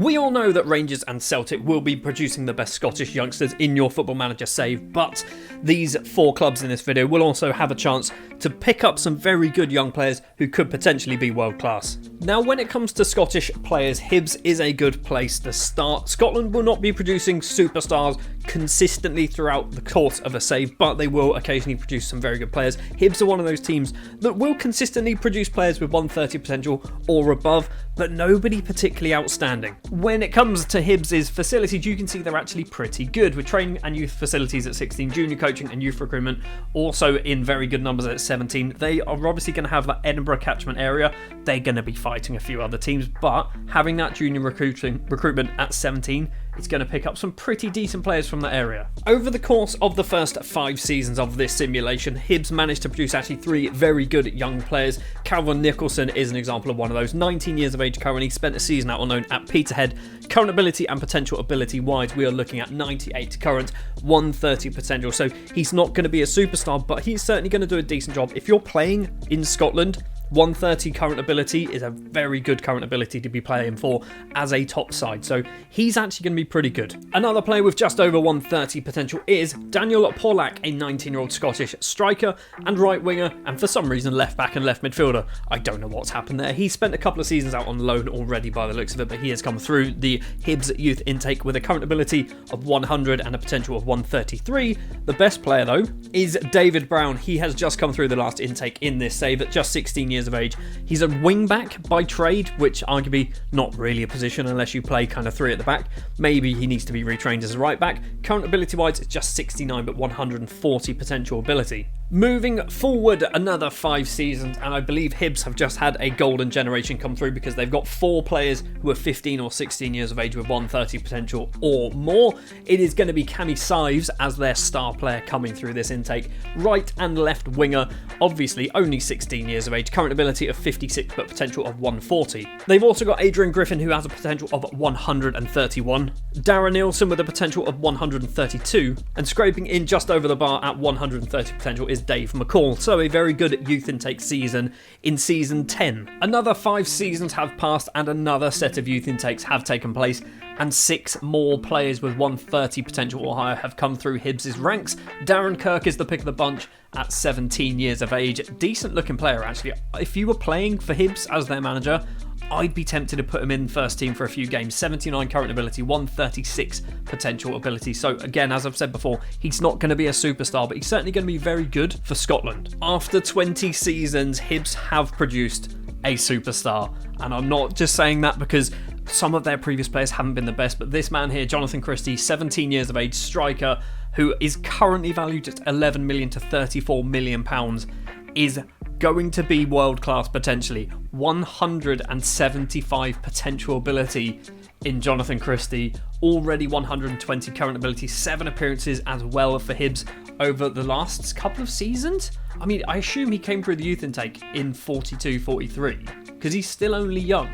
We all know that Rangers and Celtic will be producing the best Scottish youngsters in your Football Manager save, but these 4 clubs in this video will also have a chance to pick up some very good young players who could potentially be world class. Now, when it comes to Scottish players, Hibs is a good place to start. Scotland will not be producing superstars consistently throughout the course of a save, but they will occasionally produce some very good players. Hibs are one of those teams that will consistently produce players with 130 potential or above, but nobody particularly outstanding. When it comes to Hibs' facilities, you can see they're actually pretty good, with training and youth facilities at 16, junior coaching and youth recruitment also in very good numbers at 17. They are obviously going to have that Edinburgh catchment area. They're going to be fighting a few other teams, but having that junior recruitment at 17, it's going to pick up some pretty decent players from that area. Over the course of the first 5 seasons of this simulation, Hibs managed to produce actually 3 very good young players. Calvin Nicholson is an example of one of those. 19 years of age currently, spent a season out on loan at Peterhead. Current ability and potential ability wise, we are looking at 98 current, 130 potential. So he's not going to be a superstar, but he's certainly going to do a decent job. If you're playing in Scotland, 130 current ability is a very good current ability to be playing for as a top side, so he's actually going to be pretty good. Another player with just over 130 potential is Daniel Pollack, a 19-year-old Scottish striker and right winger, and for some reason left back and left midfielder. I don't know what's happened there. He spent a couple of seasons out on loan already by the looks of it, but he has come through the Hibs youth intake with a current ability of 100 and a potential of 133. The best player though is David Brown. He has just come through the last intake in this save at just 16 years of age. He's a wing-back by trade, which arguably not really a position unless you play kind of 3 at the back. Maybe he needs to be retrained as a right-back. Current ability-wise, it's just 69, but 140 potential ability. Moving forward another 5 seasons, and I believe Hibs have just had a golden generation come through because they've got 4 players who are 15 or 16 years of age with 130 potential or more. It is going to be Cammy Sives as their star player coming through this intake. Right and left winger, obviously only 16 years of age, current ability of 56 but potential of 140. They've also got Adrian Griffin, who has a potential of 131, Darren Nielsen with a potential of 132, and scraping in just over the bar at 130 potential is Dave McCall, so a very good youth intake season in season 10. Another 5 seasons have passed and another set of youth intakes have taken place, and 6 more players with 130 potential or higher have come through Hibs' ranks. Darren Kirk is the pick of the bunch at 17 years of age. Decent looking player actually. If you were playing for Hibs as their manager, I'd be tempted to put him in first team for a few games. 79 current ability, 136 potential ability. So again, as I've said before, he's not going to be a superstar, but he's certainly going to be very good for Scotland. After 20 seasons, Hibs have produced a superstar. And I'm not just saying that because some of their previous players haven't been the best, but this man here, Jonathan Christie, 17 years of age, striker, who is currently valued at 11 million to 34 million pounds, is going to be world class potentially. 175 potential ability in Jonathan Christie, already 120 current ability, 7 appearances as well for Hibs over the last couple of seasons. I mean, I assume he came through the youth intake in 42, 43, because he's still only young.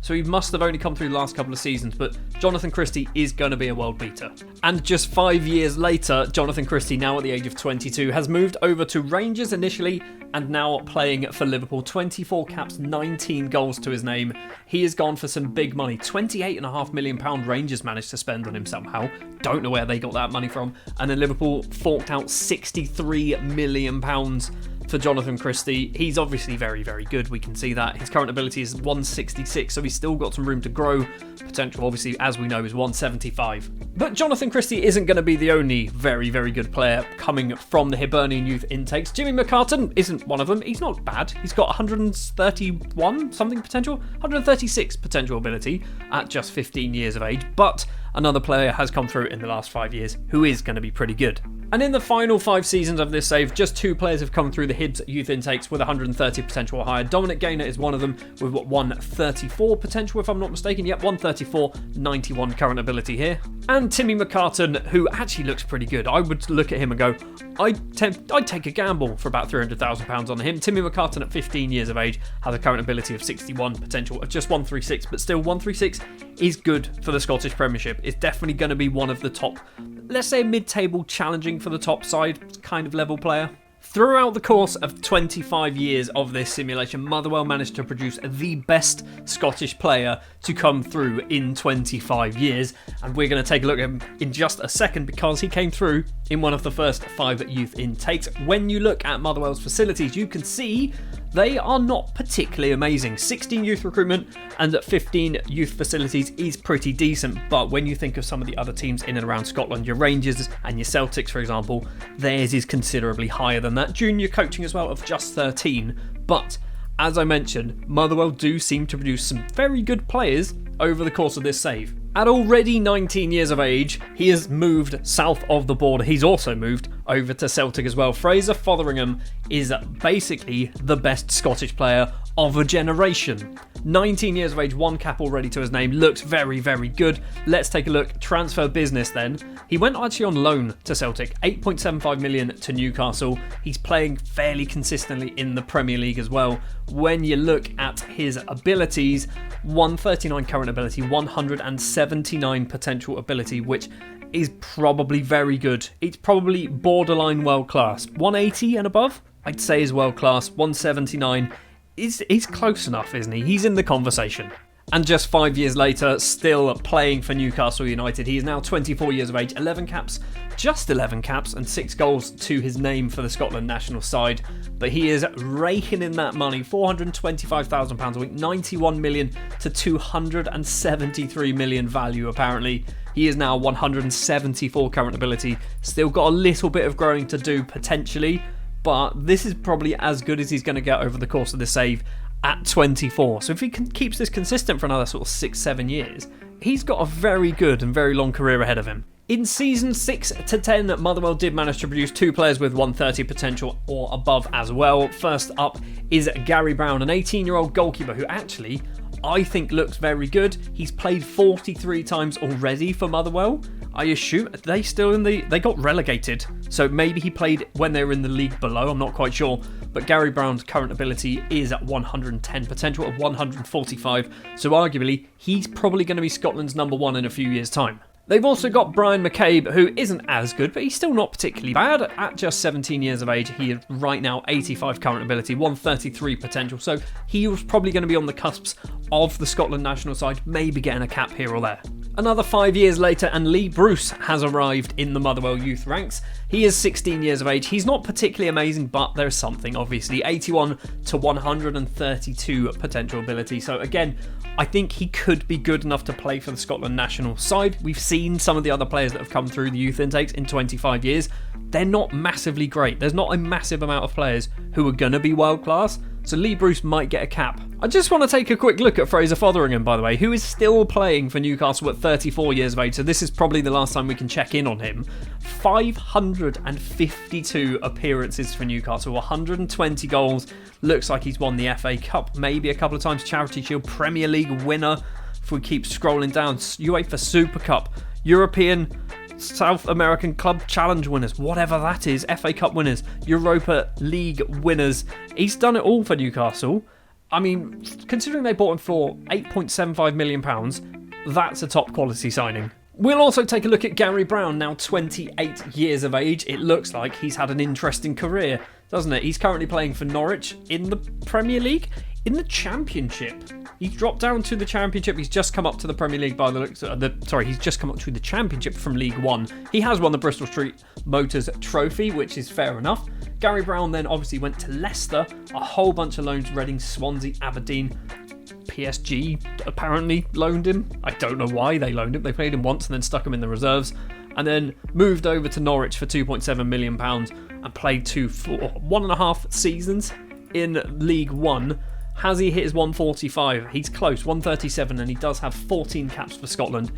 So he must have only come through the last couple of seasons, but Jonathan Christie is going to be a world beater. And just 5 years later, Jonathan Christie, now at the age of 22, has moved over to Rangers initially and now playing for Liverpool. 24 caps, 19 goals to his name. He has gone for some big money. £28.5 million Rangers managed to spend on him somehow. Don't know where they got that money from. And then Liverpool forked out £63 million for Jonathan Christie. He's obviously very, very good. We can see that. His current ability is 166, so he's still got some room to grow. Potential, obviously, as we know, is 175. But Jonathan Christie isn't going to be the only very, very good player coming from the Hibernian youth intakes. Jimmy McCartan isn't one of them. He's not bad. He's got 131 something potential, 136 potential ability at just 15 years of age. But another player has come through in the last 5 years who is going to be pretty good. And in the final 5 seasons of this save, just 2 players have come through the Hibs youth intakes with 130 potential or higher. Dominic Gaynor is one of them with 134 potential, if I'm not mistaken. Yep, 134, 91 current ability here. And Timmy McCartan, who actually looks pretty good. I would look at him and go, I'd take a gamble for about £300,000 on him. Timmy McCartan at 15 years of age has a current ability of 61, potential of just 136, but still 136 is good for the Scottish Premiership. It's definitely going to be one of the top, let's say mid-table challenging for the top side kind of level player. Throughout the course of 25 years of this simulation, Motherwell managed to produce the best Scottish player to come through in 25 years. And we're going to take a look at him in just a second because he came through in one of the first 5 youth intakes. When you look at Motherwell's facilities, you can see they are not particularly amazing. 16 youth recruitment and 15 youth facilities is pretty decent, but when you think of some of the other teams in and around Scotland, your Rangers and your Celtics, for example, theirs is considerably higher than that. Junior coaching as well of just 13, but as I mentioned, Motherwell do seem to produce some very good players over the course of this save. At already 19 years of age, he has moved south of the border. He's also moved over to Celtic as well. Fraser Fotheringham is basically the best Scottish player of a generation. 19 years of age, 1 cap already to his name, looks very, very good. Let's take a look. Transfer business then. He went actually on loan to Celtic, 8.75 million to Newcastle. He's playing fairly consistently in the Premier League as well. When you look at his abilities, 139 current ability, 179 potential ability, which is probably very good. It's probably borderline world class. 180 and above, I'd say is world class. 179 he's close enough, isn't he? He's in the conversation. And just 5 years later, still playing for Newcastle United. He is now 24 years of age, 11 caps, just 11 caps and 6 goals to his name for the Scotland national side. But he is raking in that money, £425,000 a week, 91 million to 273 million value apparently. He is now 174 current ability, still got a little bit of growing to do potentially, but this is probably as good as he's going to get over the course of the save at 24. So if he keeps this consistent for another sort of 6-7 years, he's got a very good and very long career ahead of him. In season 6 to 10, Motherwell did manage to produce 2 players with 130 potential or above as well. First up is Gary Brown, an 18-year-old goalkeeper who actually I think looks very good. He's played 43 times already for Motherwell. I assume they got relegated, so maybe he played when they were in the league below, I'm not quite sure. But Gary Brown's current ability is at 110, potential of 145, so arguably he's probably going to be Scotland's number 1 in a few years' time. They've also got Brian McCabe, who isn't as good, but he's still not particularly bad. At just 17 years of age, he is right now 85 current ability, 133 potential, so he was probably going to be on the cusps of the Scotland national side, maybe getting a cap here or there. Another 5 years later, and Lee Bruce has arrived in the Motherwell youth ranks. He is 16 years of age. He's not particularly amazing, but there's something, obviously. 81 to 132 potential ability. So again, I think he could be good enough to play for the Scotland national side. We've seen some of the other players that have come through the youth intakes in 25 years. They're not massively great. There's not a massive amount of players who are going to be world class. So Lee Bruce might get a cap. I just want to take a quick look at Fraser Fotheringham, by the way, who is still playing for Newcastle at 34 years of age. So this is probably the last time we can check in on him. 552 appearances for Newcastle, 120 goals. Looks like he's won the FA Cup, maybe a couple of times, Charity Shield, Premier League winner. If we keep scrolling down, UEFA Super Cup, European South American Club Challenge winners, whatever that is, FA Cup winners, Europa League winners. He's done it all for Newcastle. I mean, considering they bought him for £8.75 million, that's a top quality signing. We'll also take a look at Gary Brown, now 28 years of age. It looks like he's had an interesting career, doesn't it? He's currently playing for Norwich in the Premier League, in the Championship. He's dropped down to the Championship. He's just come up to the Premier League by the looks he's just come up to the Championship from League One. He has won the Bristol Street Motors Trophy, which is fair enough. Gary Brown then obviously went to Leicester, a whole bunch of loans, Reading, Swansea, Aberdeen. PSG apparently loaned him. I don't know why they loaned him. They played him once and then stuck him in the reserves. And then moved over to Norwich for £2.7 million and played for 1.5 seasons in League One. Has he hit his 145? He's close, 137, and he does have 14 caps for Scotland.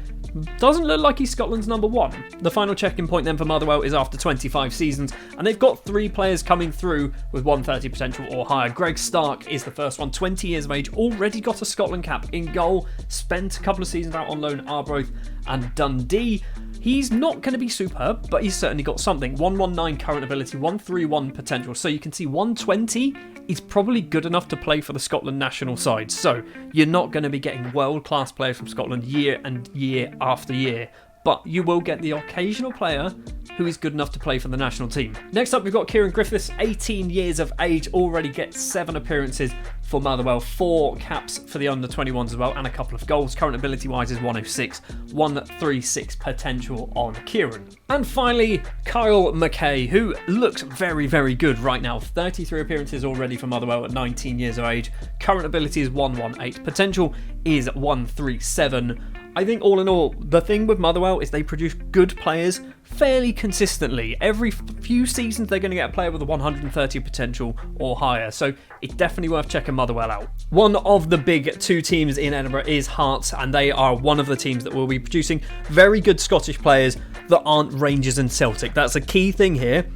Doesn't look like he's Scotland's number 1. The final check-in point then for Motherwell is after 25 seasons, and they've got 3 players coming through with 130 potential or higher. Greg Stark is the first one, 20 years of age, already got a Scotland cap in goal, spent a couple of seasons out on loan, Arbroath and Dundee. He's not going to be superb, but he's certainly got something. 119 current ability, 131 potential. So you can see 120 is probably good enough to play for the Scotland national side. So you're not going to be getting world-class players from Scotland year and year after year. but you will get the occasional player who is good enough to play for the national team. Next up, we've got Kieran Griffiths, 18 years of age, already gets 7 appearances for Motherwell, 4 caps for the under-21s as well, and a couple of goals. Current ability-wise is 106, 136 potential on Kieran. And finally, Kyle McKay, who looks very, very good right now. 33 appearances already for Motherwell at 19 years of age. Current ability is 118, potential is 137. I think all in all, the thing with Motherwell is they produce good players fairly consistently. Every few seasons they're going to get a player with a 130 potential or higher, so it's definitely worth checking Motherwell out. One of the big 2 teams in Edinburgh is Hearts, and they are one of the teams that will be producing very good Scottish players that aren't Rangers and Celtic. That's a key thing here.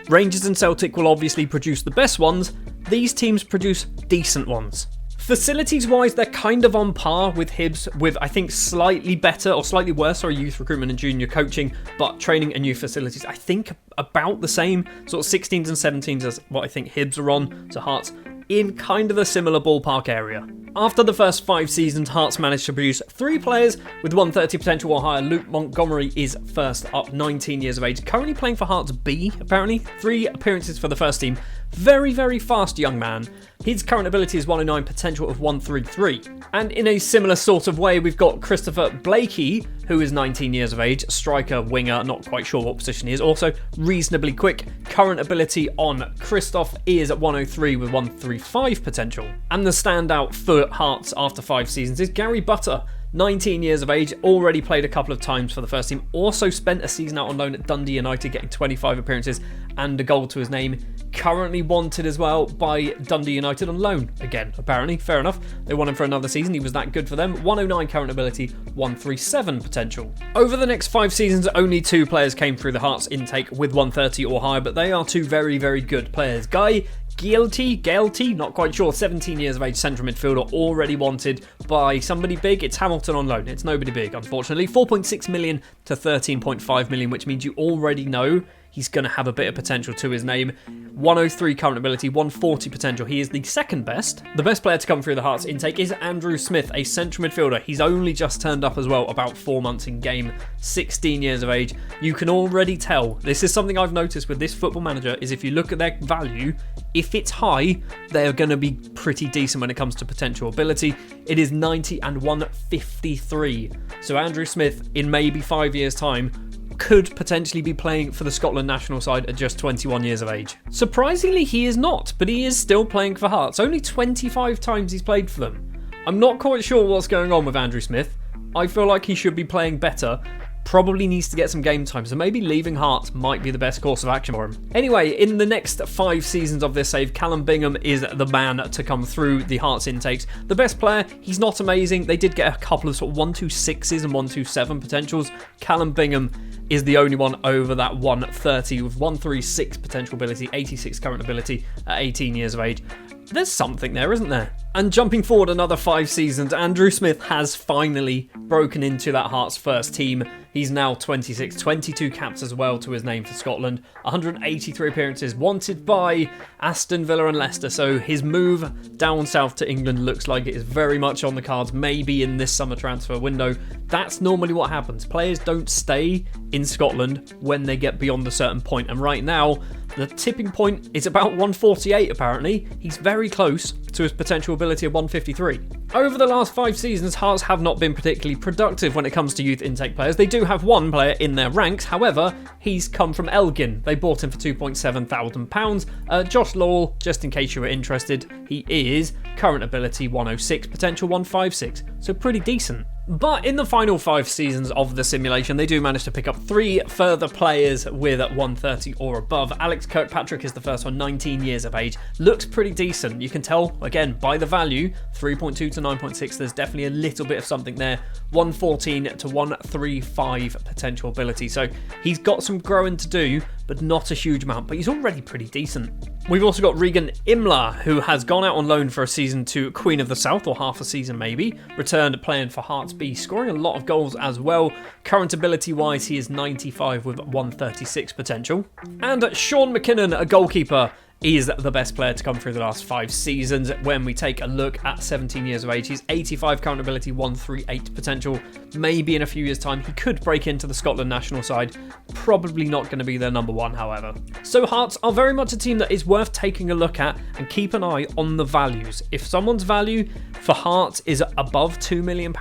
Rangers and Celtic will obviously produce the best ones. These teams produce decent ones. Facilities-wise, they're kind of on par with Hibs, with, I think, slightly better or slightly worse, youth recruitment and junior coaching, but training and youth facilities, I think, about the same. Sort of 16s and 17s as what I think Hibs are on, so Hearts in kind of a similar ballpark area. After the first 5 seasons, Hearts managed to produce 3 players with 130 potential or higher. Luke Montgomery is first up, 19 years of age, currently playing for Hearts B, apparently. 3 appearances for the first team. Very, very fast young man. His current ability is 109, potential of 133. And in a similar sort of way, we've got Christopher Blakey, who is 19 years of age, striker, winger, not quite sure what position he is, also reasonably quick. Current ability on Christoph is 103 with 135 potential. And the standout for Hearts after 5 seasons is Gary Butter, 19 years of age, already played a couple of times for the first team, also spent a season out on loan at Dundee United, getting 25 appearances and a goal to his name. Currently wanted as well by Dundee United on loan again, apparently. Fair enough. They want him for another season. He was that good for them. 109 current ability, 137 potential. Over the next 5 seasons, only 2 players came through the Hearts intake with 130 or higher, but they are 2 very, very good players. Guy Gailty, not quite sure, 17 years of age, central midfielder, already wanted by somebody big. It's Hamilton on loan. It's nobody big, unfortunately. 4.6 million to 13.5 million, which means you already know he's going to have a bit of potential to his name. 103 current ability, 140 potential. He is the second best. The best player to come through the Hearts intake is Andrew Smith, a central midfielder. He's only just turned up as well, about 4 months in game, 16 years of age. You can already tell, this is something I've noticed with this Football Manager, is if you look at their value, if it's high, they're going to be pretty decent when it comes to potential ability. It is 90 and 153. So Andrew Smith, in maybe 5 years' time, could potentially be playing for the Scotland national side at just 21 years of age. Surprisingly, he is not, but he is still playing for Hearts. Only 25 times he's played for them. I'm not quite sure what's going on with Andrew Smith. I feel like he should be playing better. Probably needs to get some game time, so maybe leaving Hearts might be the best course of action for him. Anyway, in the next 5 seasons of this save, Callum Bingham is the man to come through the Hearts intakes. The best player, he's not amazing. They did get a couple of sort of 126s and 127 potentials. Callum Bingham is the only one over that 130 with 136 potential ability, 86 current ability at 18 years of age. There's something there, isn't there? And jumping forward another 5 seasons, Andrew Smith has finally broken into that Hearts first team. He's now 26, 22 caps as well to his name for Scotland, 183 appearances, wanted by Aston Villa and Leicester. So his move down south to England looks like it is very much on the cards, maybe in this summer transfer window. That's normally what happens. Players don't stay in Scotland when they get beyond a certain point. And right now, the tipping point is about 148 apparently. He's very close to his potential ability of 153. Over the last 5 seasons, Hearts have not been particularly productive when it comes to youth intake players. They do have one player in their ranks, however, he's come from Elgin. They bought him for £2,700. Josh Lowell, just in case you were interested, he is current ability 106, potential 156, so pretty decent. But in the final 5 seasons of the simulation, they do manage to pick up 3 further players with 130 or above. Alex Kirkpatrick is the first one, 19 years of age. Looks pretty decent. You can tell, again, by the value, 3.2 to 9.6, there's definitely a little bit of something there. 114 to 135 potential ability. So he's got some growing to do, but not a huge amount, but he's already pretty decent. We've also got Regan Imler, who has gone out on loan for a season to Queen of the South, or half a season maybe. Returned playing for Hearts B, scoring a lot of goals as well. Current ability-wise, he is 95 with 136 potential. And Sean McKinnon, a goalkeeper, is the best player to come through the last 5 seasons. When we take a look at 17 years of age, he's 85 current ability, 138 potential. Maybe in a few years' time he could break into the Scotland national side. Probably not going to be their number one, however. So Hearts are very much a team that is worth taking a look at, and keep an eye on the values. If someone's value for Hearts is above £2 million,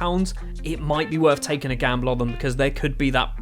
it might be worth taking a gamble on them, because there could be that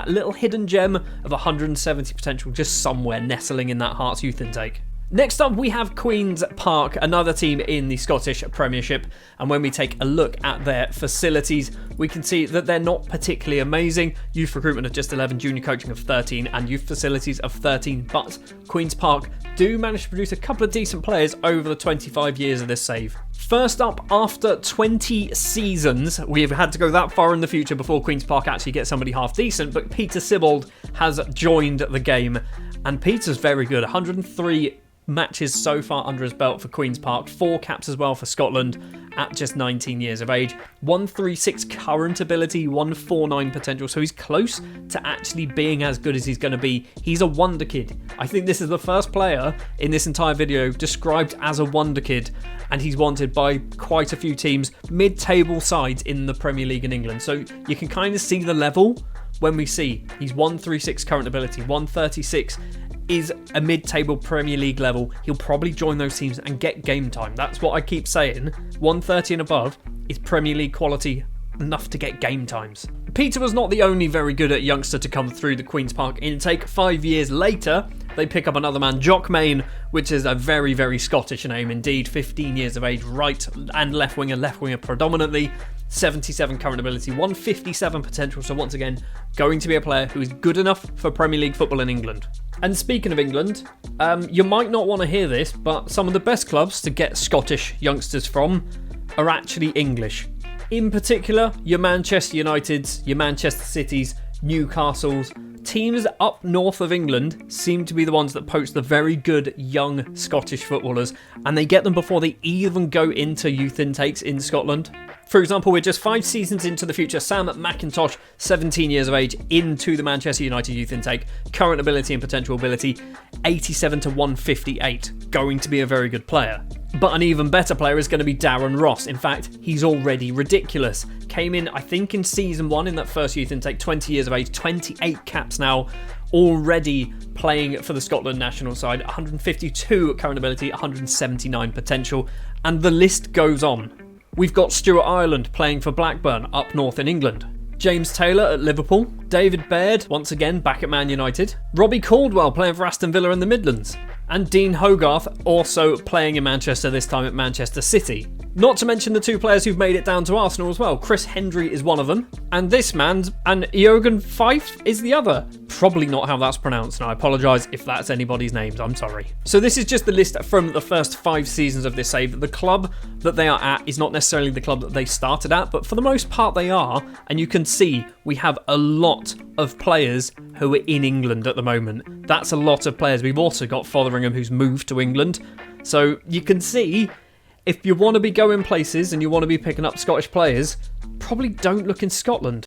little hidden gem of 170 potential just somewhere nestling in that Hearts youth intake. Next up, we have Queen's Park, another team in the Scottish Premiership, and when we take a look at their facilities, we can see that they're not particularly amazing. Youth recruitment of just 11, junior coaching of 13, and youth facilities of 13, but Queen's Park do manage to produce a couple of decent players over the 25 years of this save. First up, after 20 seasons, we've had to go that far in the future before Queen's Park actually gets somebody half decent, but Peter Sibbald has joined the game, and Peter's very good. 103 matches so far under his belt for Queen's Park, 4 caps as well for Scotland at just 19 years of age, 136 current ability, 149 potential, so he's close to actually being as good as he's going to be. He's a wonder kid. I think this is the first player in this entire video described as a wonder kid, and he's wanted by quite a few teams, mid-table sides in the Premier League in England, so you can kind of see the level when we see he's 136 current ability, 136 is a mid-table Premier League level. He'll probably join those teams and get game time. That's what I keep saying. 130 and above is Premier League quality enough to get game times. Peter was not the only very good at youngster to come through the Queen's Park intake. 5 years later, they pick up another man, Jock Main, which is a very, very Scottish name indeed. 15 years of age, right and left winger predominantly. 77 current ability, 157 potential, so once again, going to be a player who is good enough for Premier League football in England. And speaking of England, you might not want to hear this, but some of the best clubs to get Scottish youngsters from are actually English. In particular, your Manchester Uniteds, your Manchester Cities, Newcastles, teams up north of England seem to be the ones that poach the very good young Scottish footballers, and they get them before they even go into youth intakes in Scotland. For example, we're just 5 seasons into the future. Sam McIntosh, 17 years of age, into the Manchester United youth intake. Current ability and potential ability, 87 to 158. Going to be a very good player. But an even better player is going to be Darren Ross. In fact, he's already ridiculous. Came in, I think, in season 1 in that first youth intake, 20 years of age, 28 caps now, already playing for the Scotland national side, 152 current ability, 179 potential, and the list goes on. We've got Stuart Ireland playing for Blackburn up north in England. James Taylor at Liverpool. David Baird, once again, back at Man United. Robbie Caldwell playing for Aston Villa in the Midlands. And Dean Hogarth also playing in Manchester, this time at Manchester City. Not to mention the 2 players who've made it down to Arsenal as well. Chris Hendry is one of them, and this man's, and Eogan Fife is the other. Probably not how that's pronounced, and I apologise if that's anybody's names, I'm sorry. So this is just the list from the first 5 seasons of this save. The club that they are at is not necessarily the club that they started at, but for the most part they are, and you can see we have a lot of players who are in England at the moment. That's a lot of players. We've also got Fotheringham, who's moved to England. So you can see, if you want to be going places and you want to be picking up Scottish players, probably don't look in Scotland.